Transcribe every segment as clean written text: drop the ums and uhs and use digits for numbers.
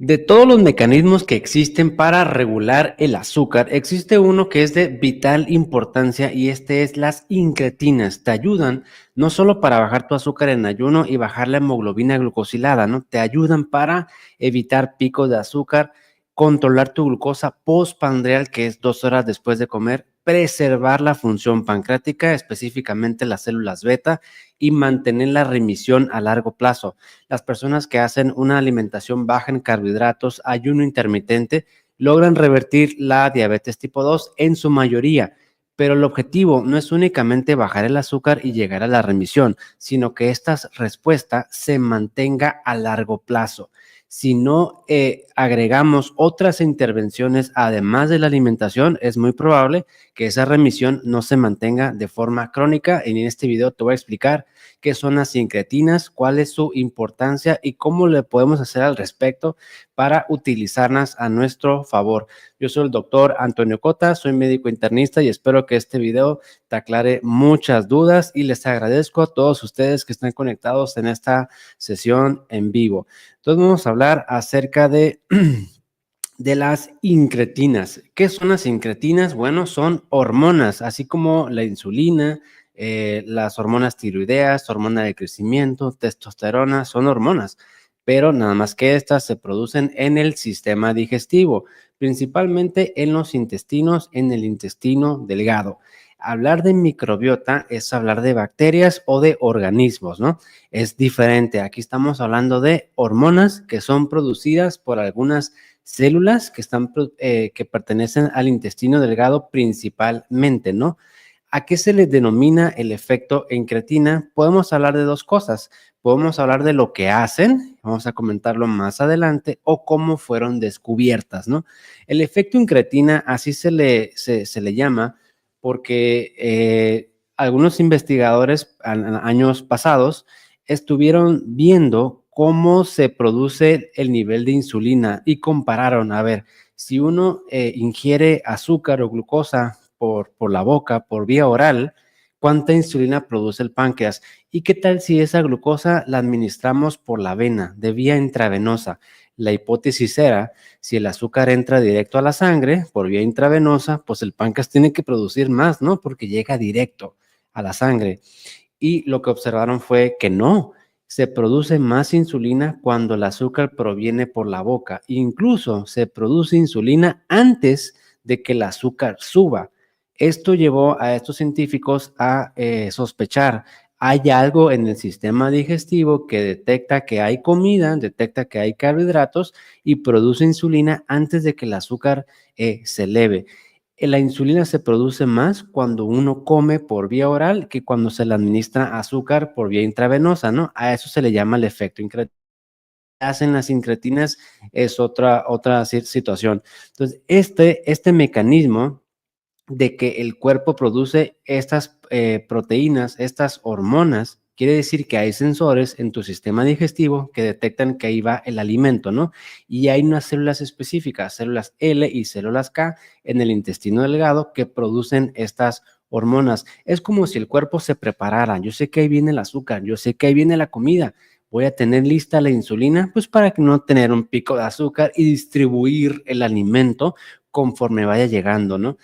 De todos los mecanismos que existen para regular el azúcar, existe uno que es de vital importancia y este es las incretinas. Te ayudan no solo para bajar tu azúcar en ayuno y bajar la hemoglobina glucosilada, ¿no? Te ayudan para evitar picos de azúcar, controlar tu glucosa postprandial, que es 2 horas después de comer, preservar la función pancreática, específicamente las células beta, y mantener la remisión a largo plazo. Las personas que hacen una alimentación baja en carbohidratos, ayuno intermitente, logran revertir la diabetes tipo 2 en su mayoría. Pero el objetivo no es únicamente bajar el azúcar y llegar a la remisión, sino que esta respuesta se mantenga a largo plazo. Si no agregamos otras intervenciones además de la alimentación, es muy probable que esa remisión no se mantenga de forma crónica. En este video te voy a explicar qué son las incretinas, cuál es su importancia y cómo le podemos hacer al respecto para utilizarlas a nuestro favor. Yo soy el doctor Antonio Cota, soy médico internista y espero que este video te aclare muchas dudas y les agradezco a todos ustedes que están conectados en esta sesión en vivo. Entonces vamos a hablar acerca de de las incretinas. ¿Qué son las incretinas? Bueno, son hormonas, así como la insulina, las hormonas tiroideas, hormona de crecimiento, testosterona, son hormonas, pero nada más que estas se producen en el sistema digestivo, principalmente en los intestinos, en el intestino delgado. Hablar de microbiota es hablar de bacterias o de organismos, ¿no? Es diferente. Aquí estamos hablando de hormonas que son producidas por algunas células que pertenecen al intestino delgado principalmente, ¿no? ¿A qué se le denomina el efecto incretina? Podemos hablar de dos cosas. Podemos hablar de lo que hacen, vamos a comentarlo más adelante, o cómo fueron descubiertas, ¿no? El efecto incretina, así se le llama, porque algunos investigadores años pasados estuvieron viendo cómo se produce el nivel de insulina y compararon, a ver, si uno ingiere azúcar o glucosa por la boca, por vía oral, ¿cuánta insulina produce el páncreas? ¿Y qué tal si esa glucosa la administramos por la vena, de vía intravenosa? La hipótesis era, si el azúcar entra directo a la sangre por vía intravenosa, pues el páncreas tiene que producir más, ¿no? Porque llega directo a la sangre. Y lo que observaron fue que no, se produce más insulina cuando el azúcar proviene por la boca. Incluso se produce insulina antes de que el azúcar suba. Esto llevó a estos científicos a sospechar, hay algo en el sistema digestivo que detecta que hay comida, detecta que hay carbohidratos y produce insulina antes de que el azúcar se eleve. La insulina se produce más cuando uno come por vía oral que cuando se le administra azúcar por vía intravenosa, ¿no? A eso se le llama el efecto incretina. Hacen las incretinas es otra situación. Entonces, este mecanismo de que el cuerpo produce estas proteínas, estas hormonas, quiere decir que hay sensores en tu sistema digestivo que detectan que ahí va el alimento, ¿no? Y hay unas células específicas, células L y células K en el intestino delgado que producen estas hormonas. Es como si el cuerpo se preparara. Yo sé que ahí viene el azúcar, yo sé que ahí viene la comida. Voy a tener lista la insulina, pues para que no tener un pico de azúcar y distribuir el alimento conforme vaya llegando, ¿no?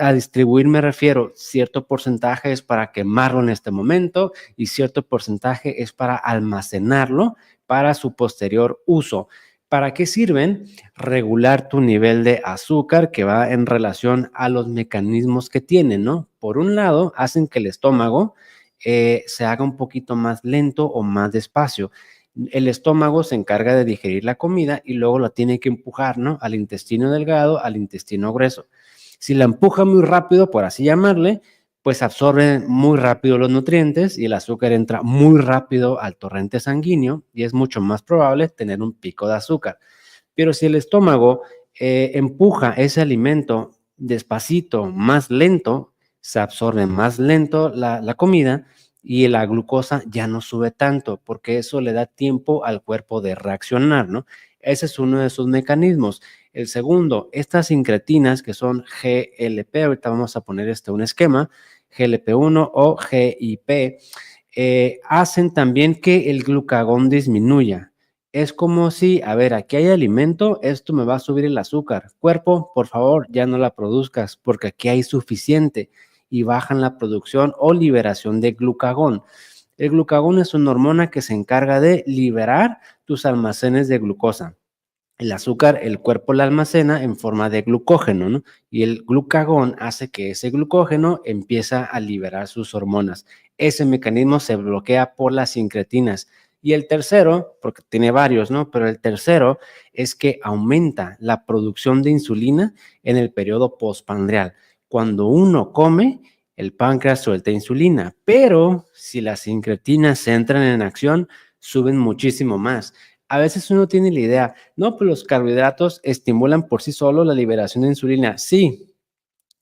A distribuir me refiero, cierto porcentaje es para quemarlo en este momento y cierto porcentaje es para almacenarlo para su posterior uso. ¿Para qué sirven? Regular tu nivel de azúcar que va en relación a los mecanismos que tienen, ¿no? Por un lado, hacen que el estómago se haga un poquito más lento o más despacio. El estómago se encarga de digerir la comida y luego la tiene que empujar, ¿no? Al intestino delgado, al intestino grueso. Si la empuja muy rápido, por así llamarle, pues absorbe muy rápido los nutrientes y el azúcar entra muy rápido al torrente sanguíneo y es mucho más probable tener un pico de azúcar. Pero si el estómago empuja ese alimento despacito, más lento, se absorbe más lento la comida y la glucosa ya no sube tanto, porque eso le da tiempo al cuerpo de reaccionar, ¿no? Ese es uno de sus mecanismos. El segundo, estas incretinas que son GLP, ahorita vamos a poner un esquema, GLP-1 o GIP, hacen también que el glucagón disminuya. Es como si, a ver, aquí hay alimento, esto me va a subir el azúcar. Cuerpo, por favor, ya no la produzcas porque aquí hay suficiente y bajan la producción o liberación de glucagón. El glucagón es una hormona que se encarga de liberar tus almacenes de glucosa. El azúcar, el cuerpo la almacena en forma de glucógeno, ¿no? Y el glucagón hace que ese glucógeno empieza a liberar sus hormonas. Ese mecanismo se bloquea por las incretinas. Y el tercero, porque tiene varios, ¿no? Pero el tercero es que aumenta la producción de insulina en el periodo postprandial. Cuando uno come, el páncreas suelta insulina, pero si las incretinas se entran en acción, suben muchísimo más. A veces uno tiene la idea, no, pues los carbohidratos estimulan por sí solo la liberación de insulina. Sí,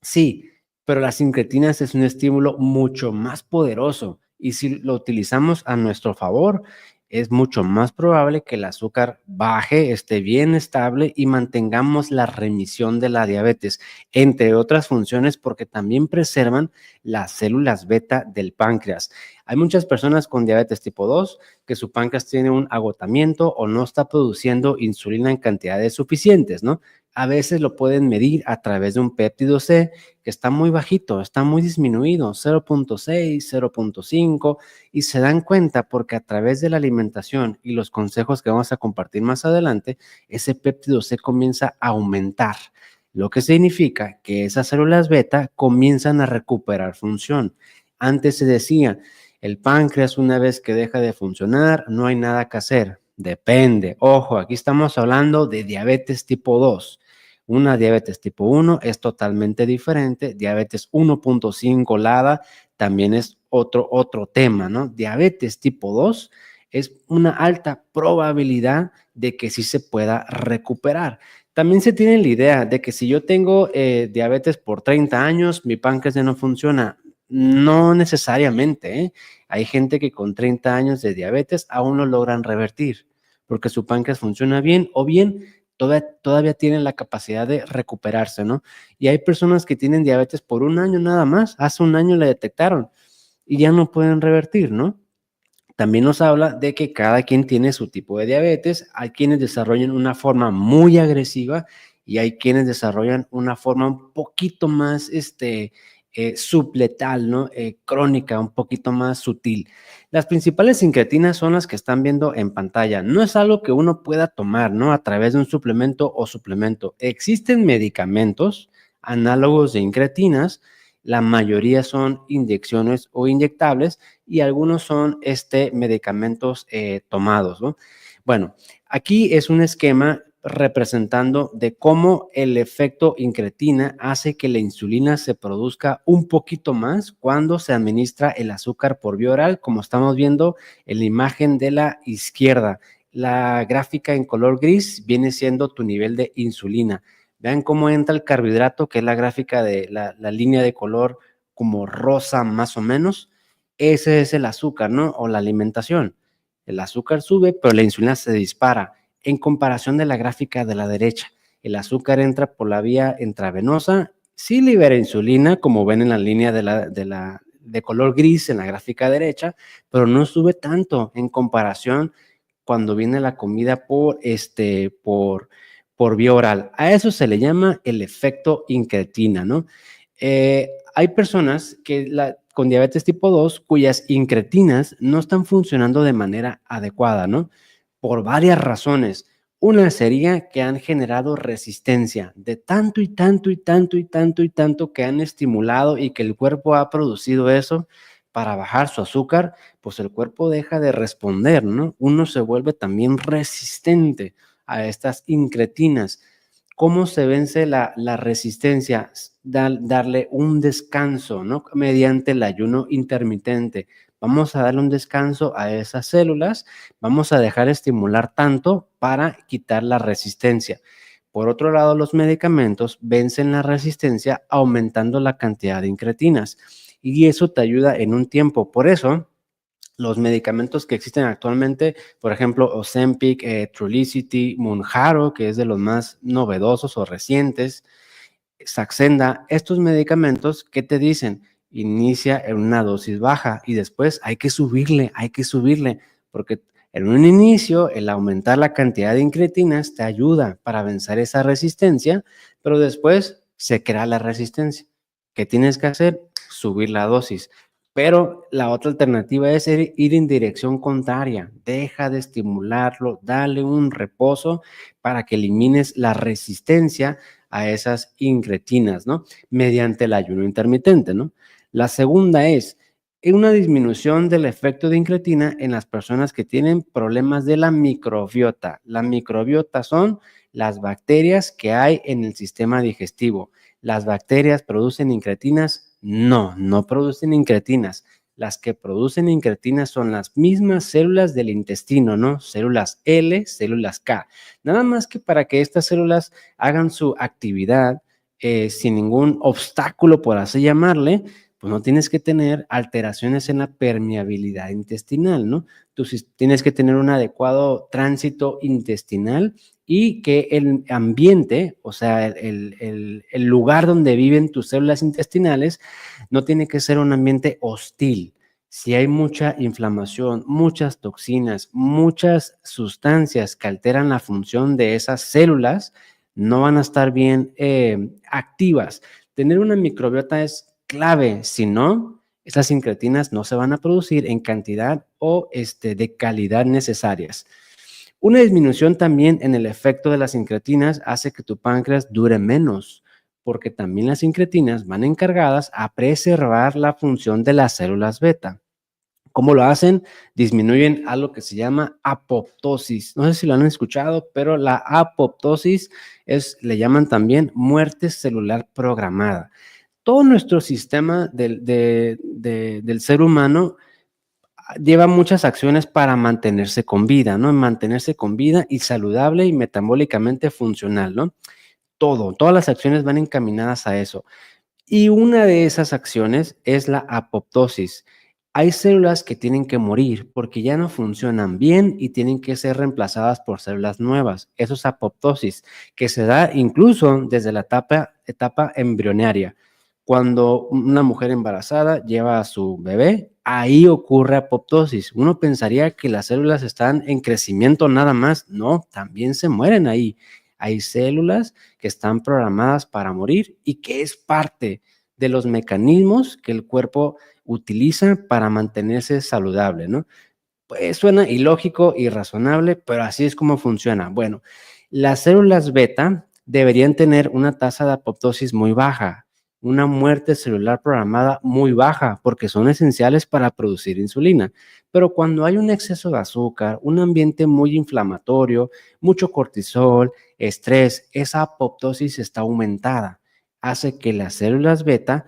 sí, pero las incretinas es un estímulo mucho más poderoso y si lo utilizamos a nuestro favor, es mucho más probable que el azúcar baje, esté bien estable y mantengamos la remisión de la diabetes, entre otras funciones porque también preservan las células beta del páncreas. Hay muchas personas con diabetes tipo 2 que su páncreas tiene un agotamiento o no está produciendo insulina en cantidades suficientes, ¿no? A veces lo pueden medir a través de un péptido C que está muy bajito, está muy disminuido, 0.6, 0.5, y se dan cuenta porque a través de la alimentación y los consejos que vamos a compartir más adelante, ese péptido C comienza a aumentar, lo que significa que esas células beta comienzan a recuperar función. Antes se decía, el páncreas una vez que deja de funcionar, no hay nada que hacer. Depende. Ojo, aquí estamos hablando de diabetes tipo 2. Una diabetes tipo 1 es totalmente diferente. Diabetes 1.5 LADA también es otro tema, ¿no? Diabetes tipo 2 es una alta probabilidad de que sí se pueda recuperar. También se tiene la idea de que si yo tengo diabetes por 30 años, mi páncreas ya no funciona. No necesariamente, ¿eh? Hay gente que con 30 años de diabetes aún lo logran revertir porque su páncreas funciona bien o bien todavía tienen la capacidad de recuperarse, ¿no? Y hay personas que tienen diabetes por un año nada más, hace un año le detectaron y ya no pueden revertir, ¿no? También nos habla de que cada quien tiene su tipo de diabetes. Hay quienes desarrollan una forma muy agresiva y hay quienes desarrollan una forma un poquito más subletal, ¿no? Crónica, un poquito más sutil. Las principales incretinas son las que están viendo en pantalla. No es algo que uno pueda tomar, ¿no? A través de un suplemento o suplemento. Existen medicamentos análogos de incretinas. La mayoría son inyecciones o inyectables y algunos son medicamentos tomados, ¿no? Bueno, aquí es un esquema representando de cómo el efecto incretina hace que la insulina se produzca un poquito más cuando se administra el azúcar por vía oral, como estamos viendo en la imagen de la izquierda. La gráfica en color gris viene siendo tu nivel de insulina. Vean cómo entra el carbohidrato, que es la gráfica de la línea de color como rosa más o menos. Ese es el azúcar, ¿no? O la alimentación. El azúcar sube, pero la insulina se dispara. En comparación de la gráfica de la derecha, el azúcar entra por la vía intravenosa, sí libera insulina, como ven en la línea de color gris en la gráfica derecha, pero no sube tanto en comparación cuando viene la comida por vía oral. A eso se le llama el efecto incretina, ¿no? Hay personas con diabetes tipo 2 cuyas incretinas no están funcionando de manera adecuada, ¿no? Por varias razones. Una sería que han generado resistencia de tanto y tanto y tanto y tanto y tanto que han estimulado y que el cuerpo ha producido eso para bajar su azúcar, pues el cuerpo deja de responder, ¿no? Uno se vuelve también resistente a estas incretinas. ¿Cómo se vence la resistencia? Darle un descanso, ¿no? Mediante el ayuno intermitente. Vamos a darle un descanso a esas células, vamos a dejar estimular tanto para quitar la resistencia. Por otro lado, los medicamentos vencen la resistencia aumentando la cantidad de incretinas y eso te ayuda en un tiempo. Por eso, los medicamentos que existen actualmente, por ejemplo, Ozempic, Trulicity, Mounjaro, que es de los más novedosos o recientes, Saxenda, estos medicamentos, ¿qué te dicen? Inicia en una dosis baja y después hay que subirle, porque En un inicio, el aumentar la cantidad de incretinas te ayuda para vencer esa resistencia, pero después se crea la resistencia. ¿Qué tienes que hacer? Subir la dosis. Pero la otra alternativa es ir en dirección contraria. Deja de estimularlo, dale un reposo para que elimines la resistencia a esas incretinas, ¿no? Mediante el ayuno intermitente, ¿no? La segunda es una disminución del efecto de incretina en las personas que tienen problemas de la microbiota. La microbiota son las bacterias que hay en el sistema digestivo. ¿Las bacterias producen incretinas? No, no producen incretinas. Las que producen incretinas son las mismas células del intestino, ¿no? Células L, células K. Nada más que para que estas células hagan su actividad sin ningún obstáculo, por así llamarle, pues no tienes que tener alteraciones en la permeabilidad intestinal, ¿no? Tú tienes que tener un adecuado tránsito intestinal y que el ambiente, o sea, el lugar donde viven tus células intestinales, no tiene que ser un ambiente hostil. Si hay mucha inflamación, muchas toxinas, muchas sustancias que alteran la función de esas células, no van a estar bien activas. Tener una microbiota es clave, si no, esas incretinas no se van a producir en cantidad o de calidad necesarias. Una disminución también en el efecto de las incretinas hace que tu páncreas dure menos, porque también las incretinas van encargadas a preservar la función de las células beta. ¿Cómo lo hacen? Disminuyen algo que se llama apoptosis. No sé si lo han escuchado, pero la apoptosis le llaman también muerte celular programada. Todo nuestro sistema del ser humano lleva muchas acciones para mantenerse con vida, ¿no? Mantenerse con vida y saludable y metabólicamente funcional, ¿no? Todas las acciones van encaminadas a eso. Y una de esas acciones es la apoptosis. Hay células que tienen que morir porque ya no funcionan bien y tienen que ser reemplazadas por células nuevas. Eso es apoptosis, que se da incluso desde la etapa embrionaria. Cuando una mujer embarazada lleva a su bebé, ahí ocurre apoptosis. Uno pensaría que las células están en crecimiento nada más. No, también se mueren ahí. Hay células que están programadas para morir y que es parte de los mecanismos que el cuerpo utiliza para mantenerse saludable, ¿no? Pues suena ilógico, irrazonable, pero así es como funciona. Bueno, las células beta deberían tener una tasa de apoptosis muy baja, una muerte celular programada muy baja, porque son esenciales para producir insulina. Pero cuando hay un exceso de azúcar, un ambiente muy inflamatorio, mucho cortisol, estrés, esa apoptosis está aumentada. Hace que las células beta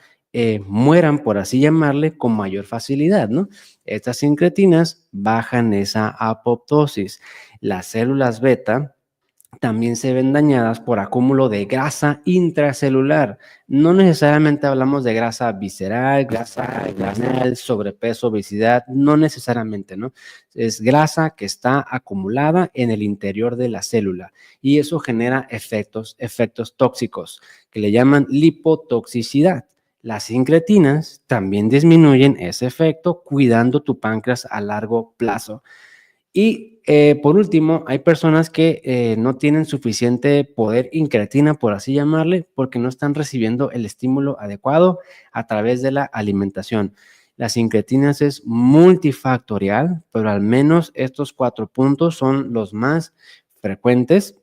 mueran, por así llamarle, con mayor facilidad, ¿no? Estas incretinas bajan esa apoptosis. Las células beta también se ven dañadas por acúmulo de grasa intracelular. No necesariamente hablamos de grasa visceral, grasa abdominal, sobrepeso, obesidad, no necesariamente, ¿no? Es grasa que está acumulada en el interior de la célula y eso genera efectos tóxicos que le llaman lipotoxicidad. Las incretinas también disminuyen ese efecto cuidando tu páncreas a largo plazo. Y por último, hay personas que no tienen suficiente poder incretina, por así llamarle, porque no están recibiendo el estímulo adecuado a través de la alimentación. Las incretinas es multifactorial, pero al menos estos 4 puntos son los más frecuentes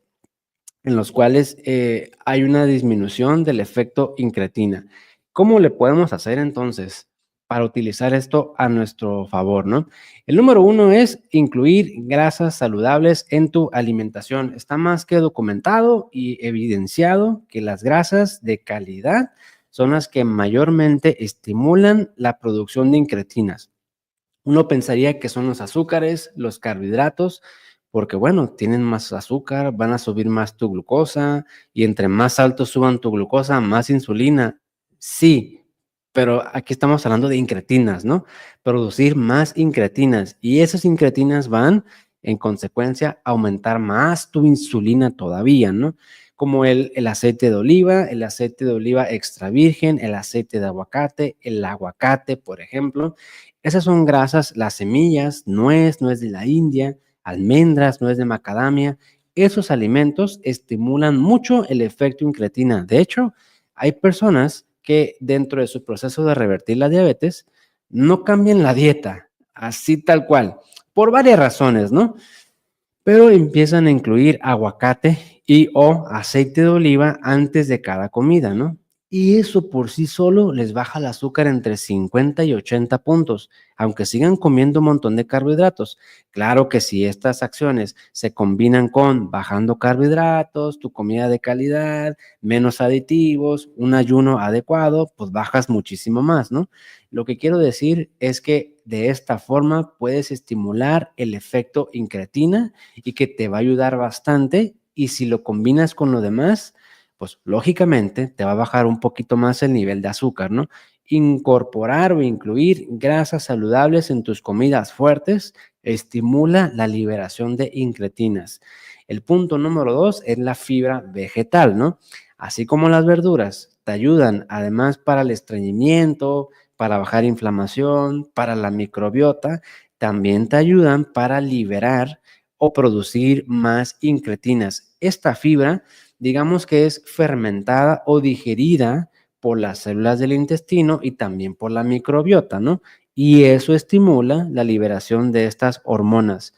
en los cuales hay una disminución del efecto incretina. ¿Cómo le podemos hacer entonces para utilizar esto a nuestro favor, no? El número 1 es incluir grasas saludables en tu alimentación. Está más que documentado y evidenciado que las grasas de calidad son las que mayormente estimulan la producción de incretinas. Uno pensaría que son los azúcares, los carbohidratos, porque bueno, tienen más azúcar, van a subir más tu glucosa y entre más alto suban tu glucosa, más insulina. Sí, pero aquí estamos hablando de incretinas, ¿no? Producir más incretinas y esas incretinas van en consecuencia a aumentar más tu insulina todavía, ¿no? Como el aceite de oliva, el aceite de oliva extra virgen, el aceite de aguacate, el aguacate, por ejemplo. Esas son grasas, las semillas, nuez de la India, almendras, nuez de macadamia. Esos alimentos estimulan mucho el efecto incretina. De hecho, hay personas que dentro de su proceso de revertir la diabetes no cambian la dieta, así tal cual, por varias razones, ¿no? Pero empiezan a incluir aguacate y o aceite de oliva antes de cada comida, ¿no? Y eso por sí solo les baja el azúcar entre 50 y 80 puntos, aunque sigan comiendo un montón de carbohidratos. Claro que si estas acciones se combinan con bajando carbohidratos, tu comida de calidad, menos aditivos, un ayuno adecuado, pues bajas muchísimo más, ¿no? Lo que quiero decir es que de esta forma puedes estimular el efecto incretina y que te va a ayudar bastante, y si lo combinas con lo demás, pues lógicamente te va a bajar un poquito más el nivel de azúcar, ¿no? Incorporar o incluir grasas saludables en tus comidas fuertes estimula la liberación de incretinas. El punto número 2 es la fibra vegetal, ¿no? Así como las verduras te ayudan además para el estreñimiento, para bajar inflamación, para la microbiota, también te ayudan para liberar o producir más incretinas. Esta fibra, digamos que es fermentada o digerida por las células del intestino y también por la microbiota, ¿no? Y eso estimula la liberación de estas hormonas.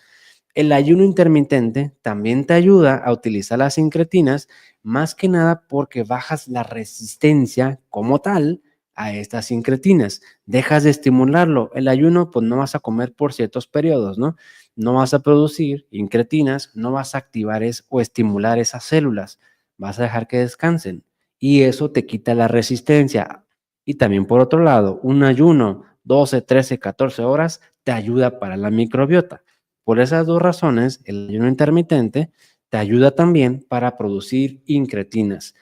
El ayuno intermitente también te ayuda a utilizar las incretinas, más que nada porque bajas la resistencia como tal a estas incretinas. Dejas de estimularlo. El ayuno, pues no vas a comer por ciertos periodos, ¿no? No vas a producir incretinas, no vas a activar o estimular esas células. Vas a dejar que descansen. Y eso te quita la resistencia. Y también por otro lado, un ayuno 12, 13, 14 horas te ayuda para la microbiota. Por esas dos razones, el ayuno intermitente te ayuda también para producir incretinas.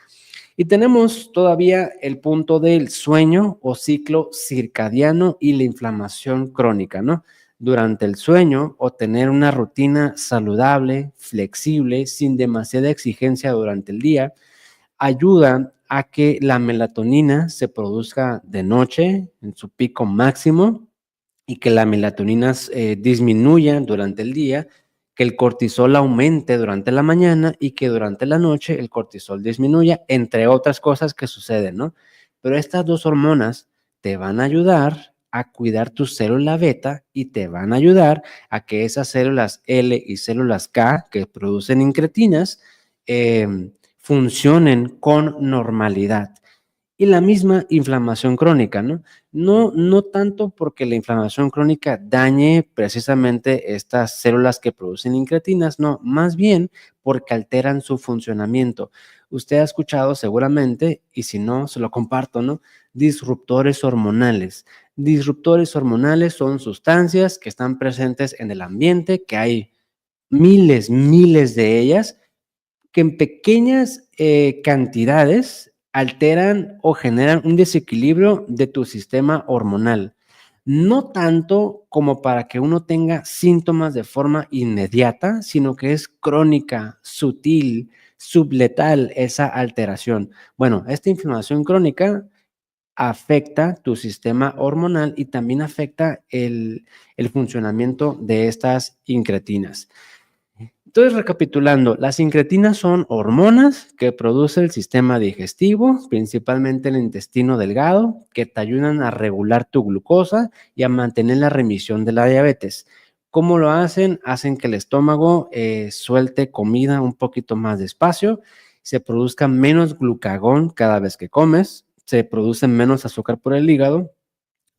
Y tenemos todavía el punto del sueño o ciclo circadiano y la inflamación crónica, ¿no? Durante el sueño, o tener una rutina saludable, flexible, sin demasiada exigencia durante el día, ayuda a que la melatonina se produzca de noche en su pico máximo y que la melatonina disminuya durante el día, que el cortisol aumente durante la mañana y que durante la noche el cortisol disminuya, entre otras cosas que suceden, ¿no? Pero estas dos hormonas te van a ayudar a cuidar tu célula beta y te van a ayudar a que esas células L y células K que producen incretinas funcionen con normalidad. Y la misma inflamación crónica, ¿no? No tanto porque la inflamación crónica dañe precisamente estas células que producen incretinas, no, más bien porque alteran su funcionamiento. Usted ha escuchado seguramente, y si no, se lo comparto, ¿no? Disruptores hormonales. Disruptores hormonales son sustancias que están presentes en el ambiente, que hay miles de ellas, que en pequeñas cantidades alteran o generan un desequilibrio de tu sistema hormonal. No tanto como para que uno tenga síntomas de forma inmediata, sino que es crónica, sutil, subletal esa alteración. Bueno, esta inflamación crónica afecta tu sistema hormonal y también afecta el funcionamiento de estas incretinas. Entonces, recapitulando, las incretinas son hormonas que produce el sistema digestivo, principalmente el intestino delgado, que te ayudan a regular tu glucosa y a mantener la remisión de la diabetes. ¿Cómo lo hacen? Hacen que el estómago suelte comida un poquito más despacio, se produzca menos glucagón cada vez que comes, se produce menos azúcar por el hígado,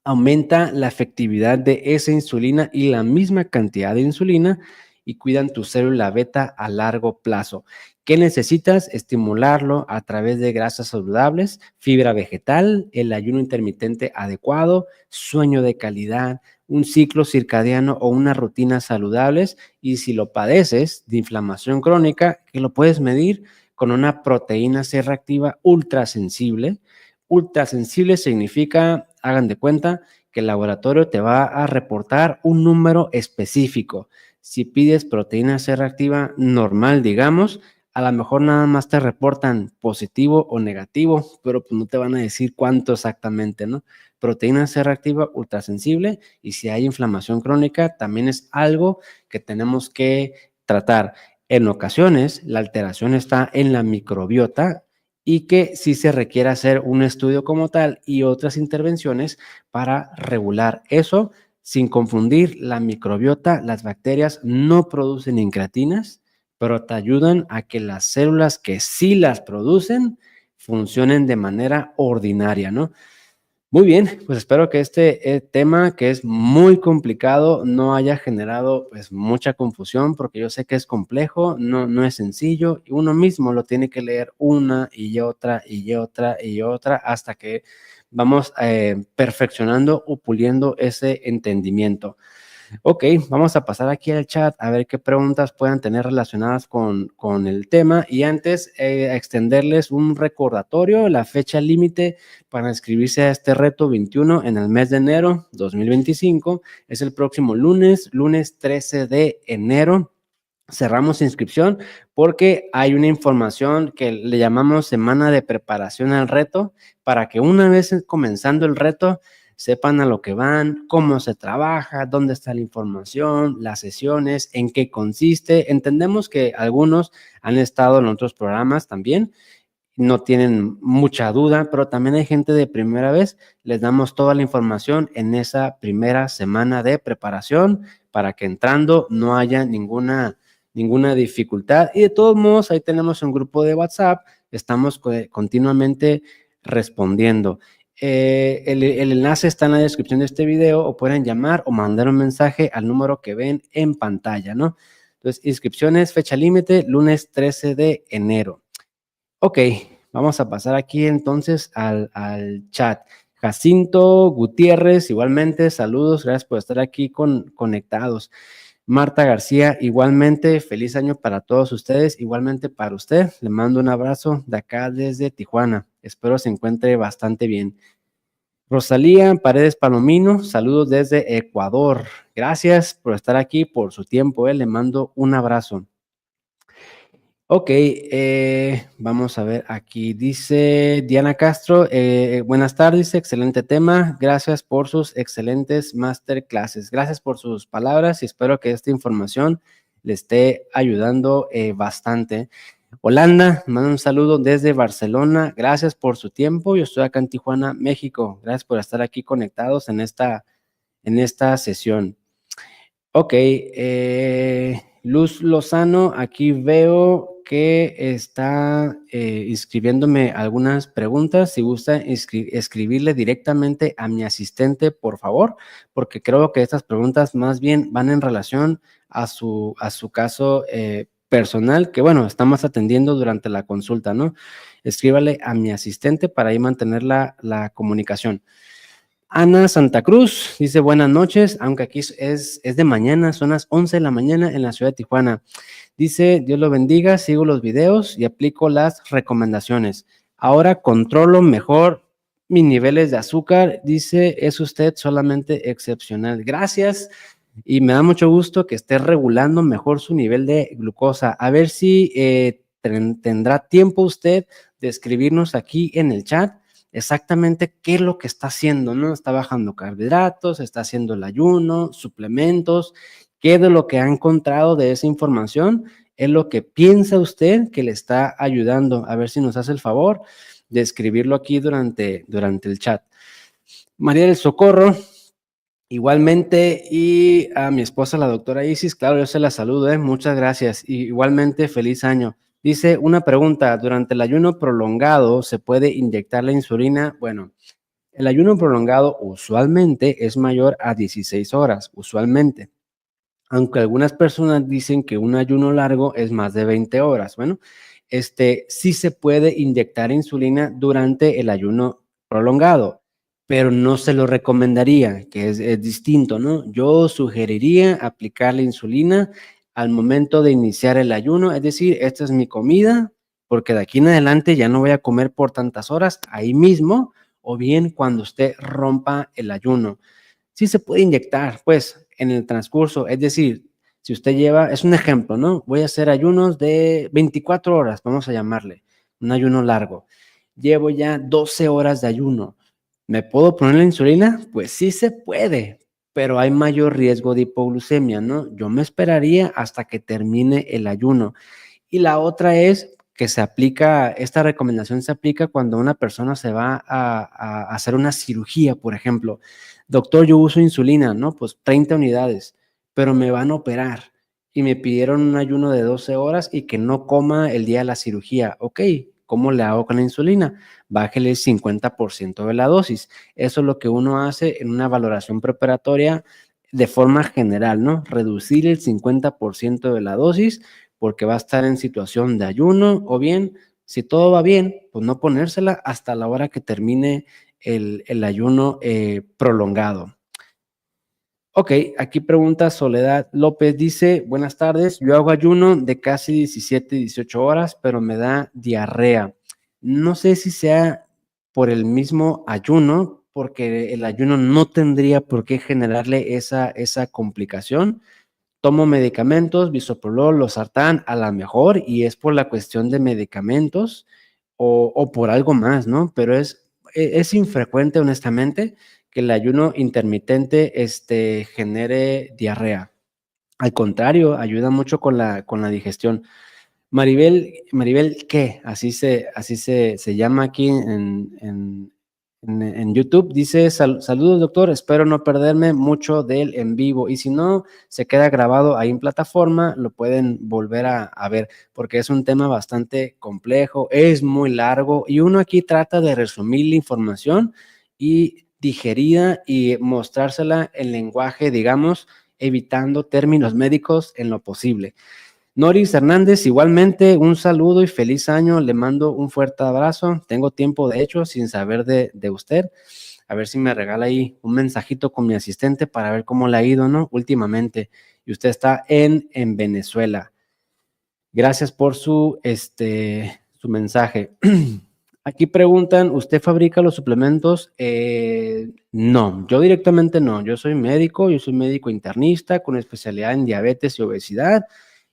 aumenta la efectividad de esa insulina y la misma cantidad de insulina, y cuidan tu célula beta a largo plazo. ¿Qué necesitas? Estimularlo a través de grasas saludables, fibra vegetal, el ayuno intermitente adecuado, sueño de calidad, un ciclo circadiano o unas rutinas saludables, y si lo padeces de inflamación crónica, que lo puedes medir con una proteína C reactiva ultrasensible. Ultrasensible significa, hagan de cuenta, que el laboratorio te va a reportar un número específico. Si pides proteína C reactiva normal, digamos, a lo mejor nada más te reportan positivo o negativo, pero pues no te van a decir cuánto exactamente, ¿no? proteína C reactiva ultrasensible, y si hay inflamación crónica, también es algo que tenemos que tratar. En ocasiones, la alteración está en la microbiota y que sí se requiere hacer un estudio como tal y otras intervenciones para regular eso. Sin confundir, la microbiota, las bacterias no producen incretinas, pero te ayudan a que las células que sí las producen funcionen de manera ordinaria, ¿no? Muy bien, pues espero que este tema, que es muy complicado, no haya generado pues mucha confusión, porque yo sé que es complejo, no es sencillo, y uno mismo lo tiene que leer una y otra y otra y otra hasta que vamos perfeccionando o puliendo ese entendimiento. Ok, vamos a pasar aquí al chat a ver qué preguntas puedan tener relacionadas con el tema, y antes extenderles un recordatorio. La fecha límite para inscribirse a este reto 21 en el mes de enero 2025 es el próximo lunes 13 de enero. Cerramos inscripción porque hay una información que le llamamos semana de preparación al reto, para que una vez comenzando el reto sepan a lo que van, cómo se trabaja, dónde está la información, las sesiones, en qué consiste. Entendemos que algunos han estado en otros programas también, no tienen mucha duda, pero también hay gente de primera vez. Les damos toda la información en esa primera semana de preparación para que entrando no haya ninguna dificultad. Y de todos modos, ahí tenemos un grupo de WhatsApp, estamos continuamente respondiendo. El enlace está en la descripción de este video, o pueden llamar o mandar un mensaje al número que ven en pantalla, ¿no? Entonces, inscripciones, fecha límite, lunes 13 de enero. Ok, vamos a pasar aquí entonces al chat. Jacinto Gutiérrez, igualmente, saludos, gracias por estar aquí conectados. Marta García, igualmente, feliz año para todos ustedes, igualmente para usted. Le mando un abrazo de acá desde Tijuana. Espero se encuentre bastante bien. Rosalía Paredes Palomino, saludos desde Ecuador. Gracias por estar aquí, por su tiempo. Le mando un abrazo. Ok, vamos a ver aquí. Dice Diana Castro, buenas tardes, excelente tema. Gracias por sus excelentes masterclasses. Gracias por sus palabras y espero que esta información le esté ayudando bastante. Holanda, mando un saludo desde Barcelona. Gracias por su tiempo. Yo estoy acá en Tijuana, México. Gracias por estar aquí conectados en esta sesión. Ok, Luz Lozano, aquí veo que está inscribiéndome algunas preguntas. Si gusta escribirle directamente a mi asistente, por favor, porque creo que estas preguntas más bien van en relación a su caso personal, que bueno, estamos atendiendo durante la consulta, ¿no? Escríbale a mi asistente para ahí mantener la comunicación. Ana Santa Cruz dice buenas noches, aunque aquí es de mañana, son las 11 de la mañana en la ciudad de Tijuana. Dice, Dios lo bendiga, sigo los videos y aplico las recomendaciones. Ahora controlo mejor mis niveles de azúcar. Dice, es usted solamente excepcional. Gracias, y me da mucho gusto que esté regulando mejor su nivel de glucosa. A ver si tendrá tiempo usted de escribirnos aquí en el chat exactamente qué es lo que está haciendo, ¿no? Está bajando carbohidratos, está haciendo el ayuno, suplementos, qué de lo que ha encontrado de esa información es lo que piensa usted que le está ayudando. A ver si nos hace el favor de escribirlo aquí durante el chat. María del Socorro, igualmente, y a mi esposa, la doctora Isis, claro, yo se la saludo, muchas gracias, y igualmente, feliz año. Dice una pregunta, ¿durante el ayuno prolongado se puede inyectar la insulina? Bueno, el ayuno prolongado usualmente es mayor a 16 horas, usualmente, aunque algunas personas dicen que un ayuno largo es más de 20 horas. Bueno, sí se puede inyectar insulina durante el ayuno prolongado, pero no se lo recomendaría, que es distinto, ¿no? Yo sugeriría aplicar la insulina al momento de iniciar el ayuno, es decir, esta es mi comida, porque de aquí en adelante ya no voy a comer por tantas horas, ahí mismo, o bien cuando usted rompa el ayuno. Sí se puede inyectar, pues, en el transcurso, es decir, si usted lleva, es un ejemplo, ¿no? Voy a hacer ayunos de 24 horas, vamos a llamarle, un ayuno largo. Llevo ya 12 horas de ayuno. ¿Me puedo poner la insulina? Pues sí se puede, pero hay mayor riesgo de hipoglucemia, ¿no? Yo me esperaría hasta que termine el ayuno. Y la otra es que esta recomendación se aplica cuando una persona se va a hacer una cirugía, por ejemplo. Doctor, yo uso insulina, ¿no? Pues 30 unidades, pero me van a operar y me pidieron un ayuno de 12 horas y que no coma el día de la cirugía. Ok, ¿cómo le hago con la insulina? Bájele el 50% de la dosis. Eso es lo que uno hace en una valoración preparatoria de forma general, ¿no? Reducir el 50% de la dosis porque va a estar en situación de ayuno o bien, si todo va bien, pues no ponérsela hasta la hora que termine el ayuno prolongado. Ok, aquí pregunta Soledad López, dice, buenas tardes, yo hago ayuno de casi 17, 18 horas, pero me da diarrea. No sé si sea por el mismo ayuno, porque el ayuno no tendría por qué generarle esa complicación. Tomo medicamentos, bisoprolol, losartán, a la mejor, y es por la cuestión de medicamentos o por algo más, ¿no? Pero es infrecuente, honestamente, que el ayuno intermitente genere diarrea. Al contrario, ayuda mucho con la digestión. Maribel, ¿qué? Así se llama aquí en YouTube. Dice, saludos doctor, espero no perderme mucho del en vivo y si no, se queda grabado ahí en plataforma, lo pueden volver a ver porque es un tema bastante complejo, es muy largo y uno aquí trata de resumir la información y digerida y mostrársela en lenguaje, digamos, evitando términos médicos en lo posible. Noris Hernández, igualmente un saludo y feliz año. Le mando un fuerte abrazo. Tengo tiempo, de hecho, sin saber de usted. A ver si me regala ahí un mensajito con mi asistente para ver cómo le ha ido, ¿no? Últimamente. Y usted está en Venezuela. Gracias por su mensaje. Aquí preguntan, ¿usted fabrica los suplementos? No, yo directamente no. Yo soy médico internista con especialidad en diabetes y obesidad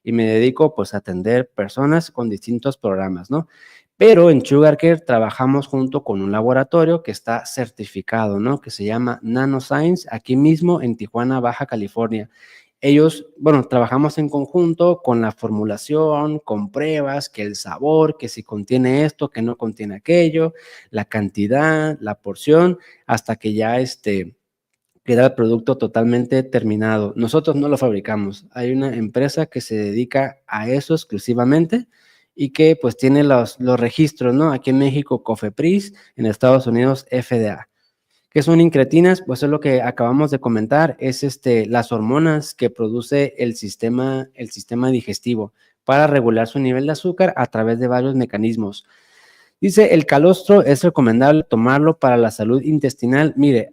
y me dedico pues a atender personas con distintos programas, ¿no? Pero en SugarCare trabajamos junto con un laboratorio que está certificado, ¿no? Que se llama Nanoscience, aquí mismo en Tijuana, Baja California. Ellos, bueno, trabajamos en conjunto con la formulación, con pruebas, que el sabor, que si contiene esto, que no contiene aquello, la cantidad, la porción, hasta que ya queda el producto totalmente terminado. Nosotros no lo fabricamos. Hay una empresa que se dedica a eso exclusivamente y que pues tiene los registros, ¿no? Aquí en México, COFEPRIS, en Estados Unidos, FDA. ¿Qué son incretinas? Pues es lo que acabamos de comentar, es las hormonas que produce el sistema digestivo para regular su nivel de azúcar a través de varios mecanismos. Dice, el calostro es recomendable tomarlo para la salud intestinal. Mire,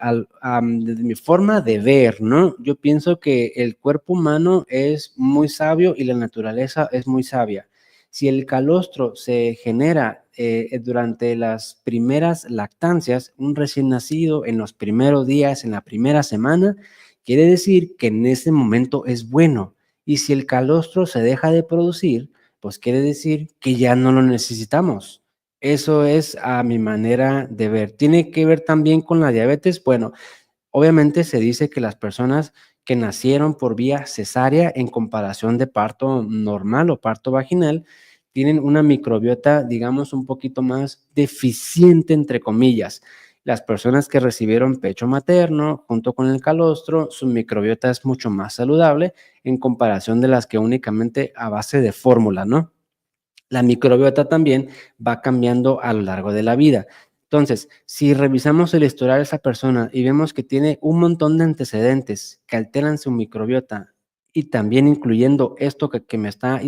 desde mi forma de ver, ¿no? Yo pienso que el cuerpo humano es muy sabio y la naturaleza es muy sabia. Si el calostro se genera durante las primeras lactancias, un recién nacido en los primeros días, en la primera semana, quiere decir que en ese momento es bueno. Y si el calostro se deja de producir, pues quiere decir que ya no lo necesitamos. Eso es a mi manera de ver. ¿Tiene que ver también con la diabetes? Bueno, obviamente se dice que las personas que nacieron por vía cesárea en comparación de parto normal o parto vaginal tienen una microbiota, digamos, un poquito más deficiente, entre comillas. Las personas que recibieron pecho materno junto con el calostro, su microbiota es mucho más saludable en comparación de las que únicamente a base de fórmula, ¿no? La microbiota también va cambiando a lo largo de la vida. Entonces, si revisamos el historial de esa persona y vemos que tiene un montón de antecedentes que alteran su microbiota y también incluyendo esto que me está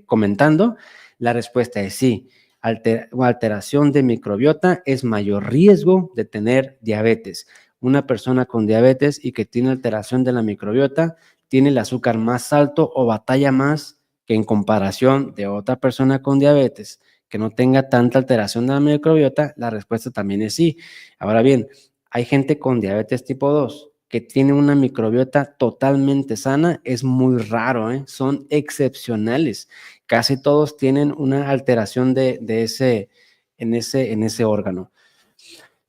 comentando, la respuesta es sí. Alteración de microbiota es mayor riesgo de tener diabetes. Una persona con diabetes y que tiene alteración de la microbiota tiene el azúcar más alto o batalla más que en comparación de otra persona con diabetes que no tenga tanta alteración de la microbiota, la respuesta también es sí. Ahora bien, hay gente con diabetes tipo 2 que tiene una microbiota totalmente sana, es muy raro, ¿eh? Son excepcionales. Casi todos tienen una alteración en ese órgano.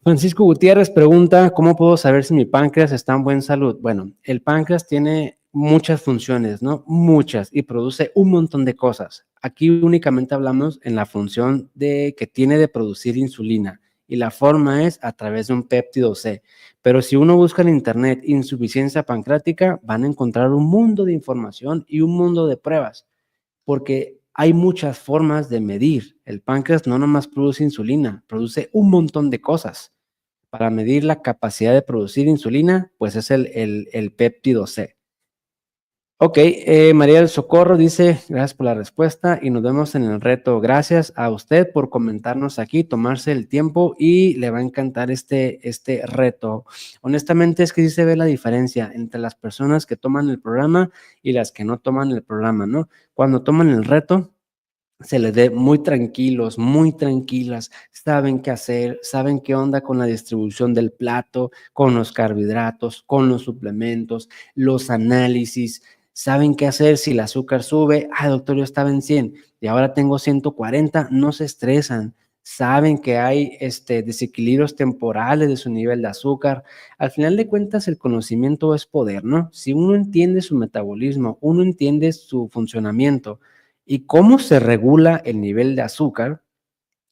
Francisco Gutiérrez pregunta, ¿cómo puedo saber si mi páncreas está en buena salud? Bueno, el páncreas tiene muchas funciones, ¿no? Muchas, y produce un montón de cosas. Aquí únicamente hablamos en la función de que tiene de producir insulina, y la forma es a través de un péptido C. Pero si uno busca en internet insuficiencia pancreática, van a encontrar un mundo de información y un mundo de pruebas, porque hay muchas formas de medir. El páncreas no nomás produce insulina, produce un montón de cosas. Para medir la capacidad de producir insulina, pues es el péptido C. Ok, María del Socorro dice, gracias por la respuesta y nos vemos en el reto. Gracias a usted por comentarnos aquí, tomarse el tiempo y le va a encantar este reto. Honestamente es que sí se ve la diferencia entre las personas que toman el programa y las que no toman el programa, ¿no? Cuando toman el reto, se les dé muy tranquilos, muy tranquilas, saben qué hacer, saben qué onda con la distribución del plato, con los carbohidratos, con los suplementos, los análisis, saben qué hacer si el azúcar sube, doctor, yo estaba en 100 y ahora tengo 140, no se estresan, saben que hay desequilibrios temporales de su nivel de azúcar. Al final de cuentas, el conocimiento es poder, ¿no? Si uno entiende su metabolismo, uno entiende su funcionamiento, y cómo se regula el nivel de azúcar,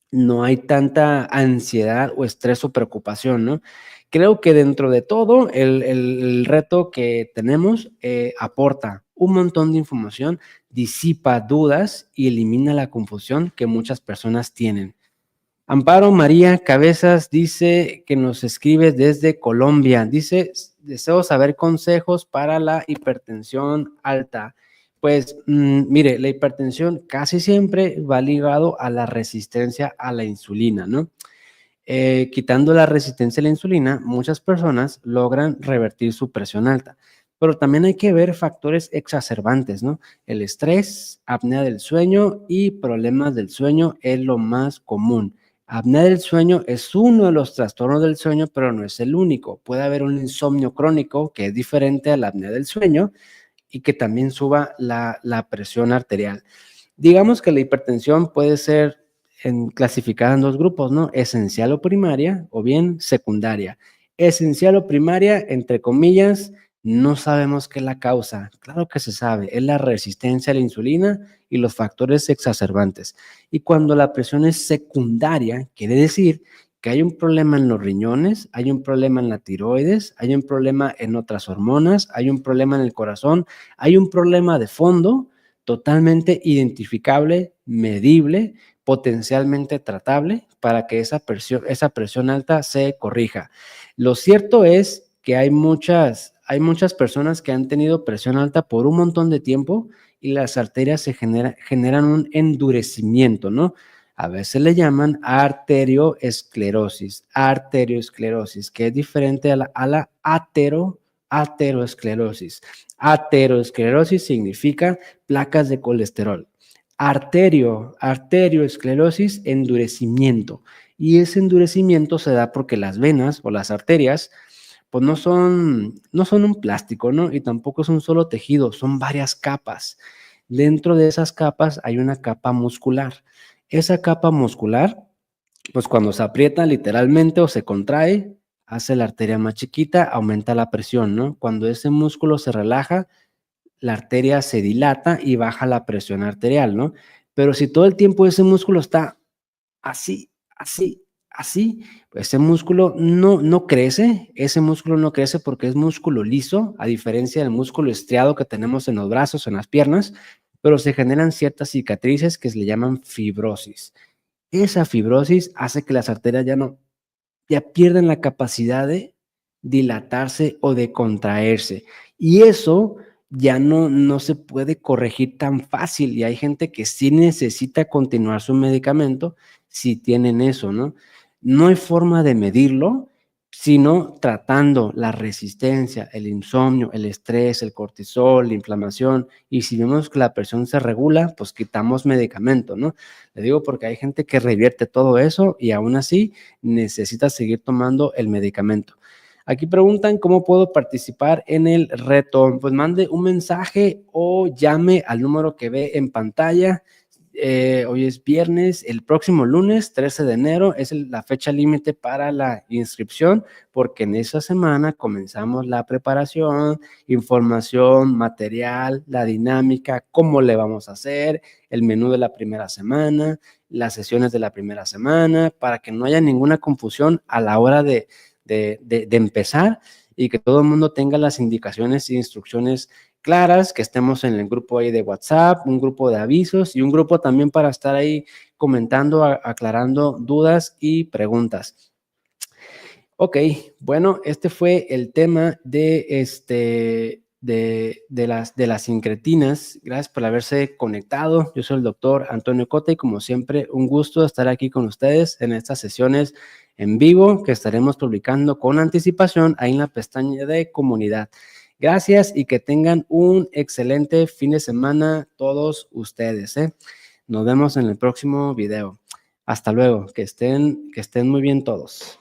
no hay tanta ansiedad o estrés o preocupación, ¿no? Creo que dentro de todo, el reto que tenemos aporta un montón de información, disipa dudas y elimina la confusión que muchas personas tienen. Amparo María Cabezas dice que nos escribe desde Colombia. Dice, deseo saber consejos para la hipertensión alta. Pues mire, la hipertensión casi siempre va ligado a la resistencia a la insulina, ¿no? Quitando la resistencia a la insulina, muchas personas logran revertir su presión alta. Pero también hay que ver factores exacerbantes, ¿no? El estrés, apnea del sueño y problemas del sueño es lo más común. Apnea del sueño es uno de los trastornos del sueño, pero no es el único. Puede haber un insomnio crónico que es diferente a la apnea del sueño y que también suba la presión arterial. Digamos que la hipertensión puede ser clasificada en dos grupos, ¿no? Esencial o primaria o bien secundaria. Esencial o primaria, entre comillas, no sabemos qué es la causa. Claro que se sabe, es la resistencia a la insulina y los factores exacerbantes. Y cuando la presión es secundaria, quiere decir que hay un problema en los riñones, hay un problema en la tiroides, hay un problema en otras hormonas, hay un problema en el corazón, hay un problema de fondo totalmente identificable, medible, potencialmente tratable para que esa presión alta se corrija. Lo cierto es que hay muchas personas que han tenido presión alta por un montón de tiempo y las arterias generan un endurecimiento, ¿no? A veces le llaman arterioesclerosis, que es diferente a la ateroesclerosis. Ateroesclerosis significa placas de colesterol. Arterioesclerosis, endurecimiento. Y ese endurecimiento se da porque las venas o las arterias, pues no son un plástico, ¿no? Y tampoco es un solo tejido, son varias capas. Dentro de esas capas hay una capa muscular. Esa capa muscular, pues cuando se aprieta literalmente o se contrae, hace la arteria más chiquita, aumenta la presión, ¿no? Cuando ese músculo se relaja, la arteria se dilata y baja la presión arterial, ¿no? Pero si todo el tiempo ese músculo está así, así, así, pues ese músculo no crece, ese músculo no crece porque es músculo liso, a diferencia del músculo estriado que tenemos en los brazos, en las piernas, pero se generan ciertas cicatrices que se le llaman fibrosis. Esa fibrosis hace que las arterias ya pierden la capacidad de dilatarse o de contraerse. Y eso ya no se puede corregir tan fácil. Y hay gente que sí necesita continuar su medicamento si tienen eso, ¿no? No hay forma de medirlo, sino tratando la resistencia, el insomnio, el estrés, el cortisol, la inflamación. Y si vemos que la presión se regula, pues quitamos medicamento, ¿no? Le digo porque hay gente que revierte todo eso y aún así necesita seguir tomando el medicamento. Aquí preguntan cómo puedo participar en el reto. Pues mande un mensaje o llame al número que ve en pantalla. hoy es viernes, el próximo lunes, 13 de enero, es la fecha límite para la inscripción, porque en esa semana comenzamos la preparación, información, material, la dinámica, cómo le vamos a hacer, el menú de la primera semana, las sesiones de la primera semana, para que no haya ninguna confusión a la hora de empezar y que todo el mundo tenga las indicaciones e instrucciones claras, que estemos en el grupo ahí de WhatsApp, un grupo de avisos y un grupo también para estar ahí comentando, aclarando dudas y preguntas. Ok, bueno, este fue el tema de las sincretinas. Gracias por haberse conectado. Yo soy el doctor Antonio Cota y como siempre, un gusto estar aquí con ustedes en estas sesiones en vivo que estaremos publicando con anticipación ahí en la pestaña de comunidad. Gracias y que tengan un excelente fin de semana todos ustedes, ¿eh? Nos vemos en el próximo video. Hasta luego, que estén muy bien todos.